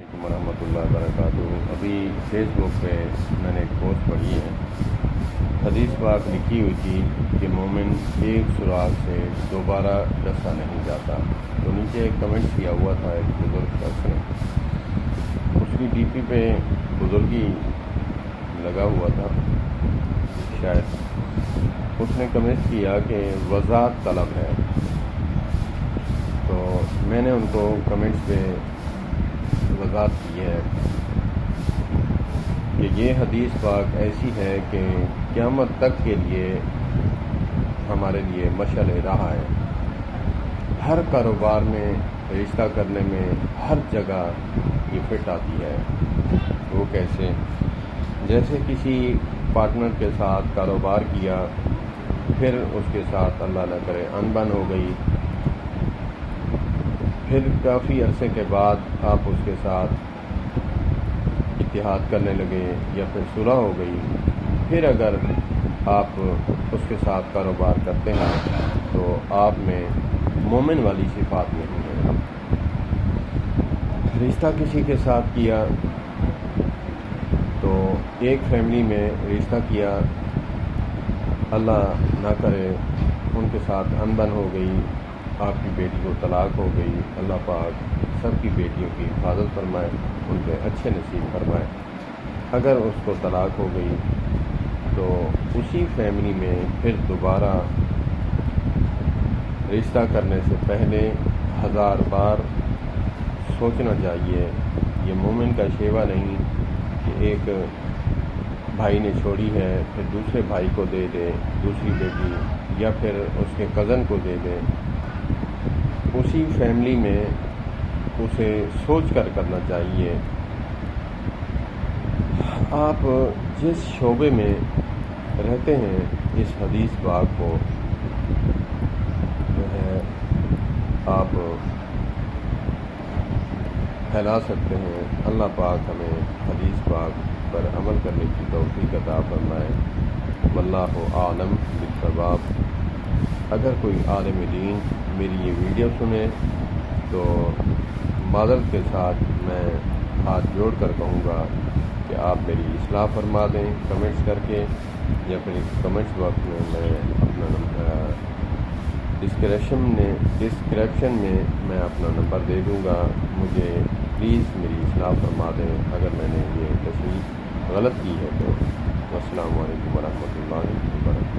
علیکم ورحمۃ اللہ وبرکاتہ۔ ابھی فیس بک پہ میں نے ایک پوسٹ پڑھی ہے، حدیث پاک لکھی ہوئی تھی کہ مومن ایک سراغ سے دوبارہ ڈسا نہیں جاتا، تو نیچے ایک کمنٹ کیا ہوا تھا ایک بزرگ شخص نے، اس کی ڈی پی پہ بزرگی لگا ہوا تھا شاید، اس نے کمنٹ کیا کہ وضاحت طلب ہے، تو میں نے ان کو کمنٹس پہ وضاحت کی ہے کہ یہ حدیث پاک ایسی ہے کہ قیامت تک کے لیے ہمارے لیے مشعل راہ ہے۔ ہر کاروبار میں، رشتہ کرنے میں، ہر جگہ یہ فٹ آتی ہے۔ وہ کیسے؟ جیسے کسی پارٹنر کے ساتھ کاروبار کیا، پھر اس کے ساتھ اللہ نہ کرے انبن ہو گئی، پھر کافی عرصے کے بعد آپ اس کے ساتھ اتحاد کرنے لگے یا پھر صلح ہو گئی، پھر اگر آپ اس کے ساتھ کاروبار کرتے ہیں تو آپ میں مومن والی صفات نہیں ہے۔ رشتہ کسی کے ساتھ کیا تو ایک فیملی میں رشتہ کیا، اللہ نہ کرے ان کے ساتھ انبن ہو گئی، آپ کی بیٹی کو طلاق ہو گئی، اللہ پاک سب کی بیٹیوں کی حفاظت فرمائے، ان پہ اچھے نصیب فرمائے۔ اگر اس کو طلاق ہو گئی تو اسی فیملی میں پھر دوبارہ رشتہ کرنے سے پہلے 1000 بار سوچنا چاہیے۔ یہ مومن کا شیوہ نہیں کہ ایک بھائی نے چھوڑی ہے پھر دوسرے بھائی کو دے دے دوسری بیٹی، یا پھر اس کے کزن کو دے دے۔ اسی فیملی میں اسے سوچ کر کرنا چاہیے۔ آپ جس شعبے میں رہتے ہیں اس حدیث پاک کو جو ہے آپ پھیلا سکتے ہیں۔ اللہ پاک ہمیں حدیث پاک پر عمل کرنے کی توفیق عطا فرمائے۔ واللہ اعلم بالصواب۔ اگر کوئی عالم دین میری یہ ویڈیو سنے تو معذرت کے ساتھ میں ہاتھ جوڑ کر کہوں گا کہ آپ میری اصلاح فرما دیں کمنٹس کر کے، یا پھر کمنٹس باکس میں میں اپنا ڈسکرپشن میں میں اپنا نمبر دے دوں گا، مجھے پلیز میری اصلاح فرما دیں اگر میں نے یہ تشریح غلط کی ہے تو۔ السلام علیکم ورحمۃ اللہ وبرکاتہ۔